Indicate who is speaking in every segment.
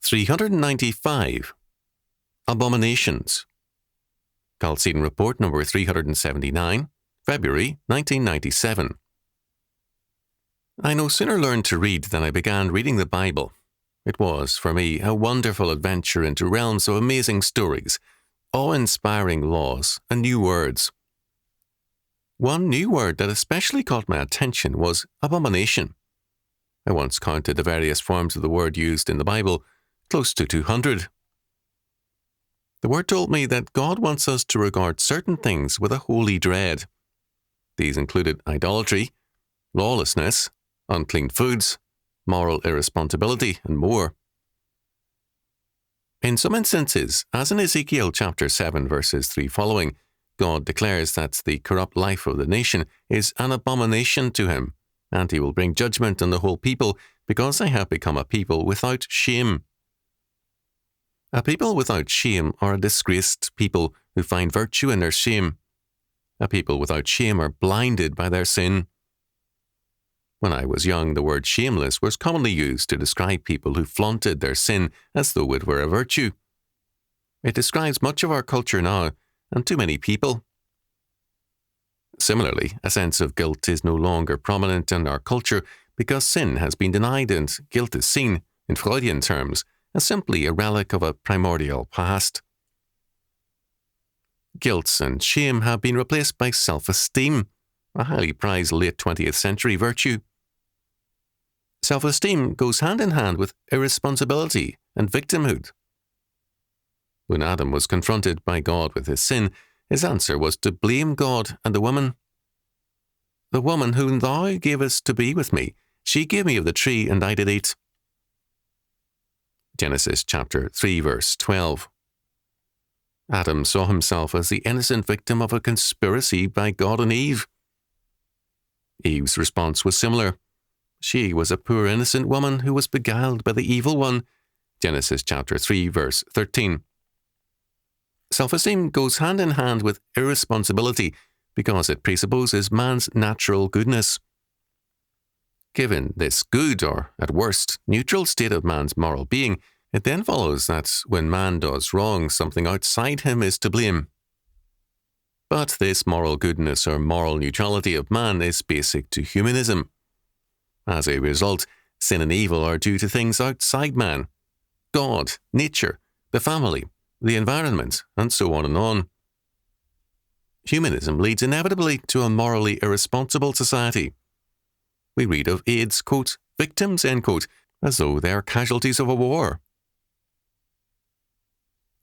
Speaker 1: 395. Abominations. Chalcedon Report number 379, February 1997. I no sooner learned to read than I began reading the Bible. It was, for me, a wonderful adventure into realms of amazing stories, awe-inspiring laws, and new words. One new word that especially caught my attention was abomination. I once counted the various forms of the word used in the Bible, close to 200. The word told me that God wants us to regard certain things with a holy dread. These included idolatry, lawlessness, unclean foods, moral irresponsibility, and more. In some instances, as in Ezekiel chapter 7 verses 3 following, God declares that the corrupt life of the nation is an abomination to him, and he will bring judgment on the whole people because they have become a people without shame. A people without shame are a disgraced people who find virtue in their shame. A people without shame are blinded by their sin. When I was young, the word shameless was commonly used to describe people who flaunted their sin as though it were a virtue. It describes much of our culture now, and too many people. Similarly, a sense of guilt is no longer prominent in our culture because sin has been denied and guilt is seen, in Freudian terms, as simply a relic of a primordial past. Guilt and shame have been replaced by self-esteem, a highly prized late 20th century virtue. Self-esteem goes hand in hand with irresponsibility and victimhood. When Adam was confronted by God with his sin, his answer was to blame God and the woman. "The woman whom thou gavest to be with me, she gave me of the tree, and I did eat." Genesis chapter 3 verse 12. Adam saw himself as the innocent victim of a conspiracy by God and Eve. Eve's response was similar. She was a poor innocent woman who was beguiled by the evil one. Genesis chapter 3 verse 13. Self-esteem goes hand in hand with irresponsibility because it presupposes man's natural goodness. Given this good, or at worst, neutral state of man's moral being, it then follows that when man does wrong, something outside him is to blame. But this moral goodness or moral neutrality of man is basic to humanism. As a result, sin and evil are due to things outside man: God, nature, the family, the environment, and so on and on. Humanism leads inevitably to a morally irresponsible society. We read of AIDS, quote, victims, end quote, as though they are casualties of a war.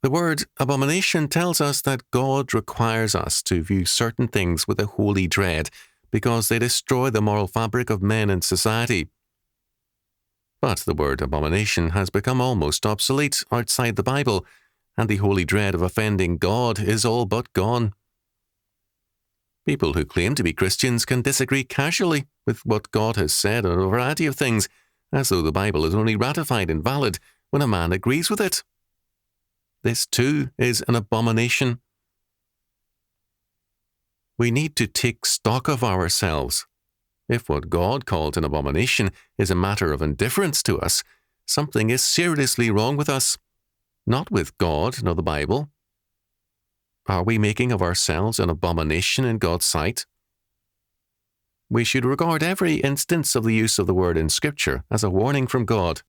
Speaker 1: The word abomination tells us that God requires us to view certain things with a holy dread because they destroy the moral fabric of men and society. But the word abomination has become almost obsolete outside the Bible, and the holy dread of offending God is all but gone. People who claim to be Christians can disagree casually with what God has said on a variety of things, as though the Bible is only ratified and valid when a man agrees with it. This too is an abomination. We need to take stock of ourselves. If what God called an abomination is a matter of indifference to us, something is seriously wrong with us, not with God nor the Bible. Are we making of ourselves an abomination in God's sight? We should regard every instance of the use of the word in Scripture as a warning from God.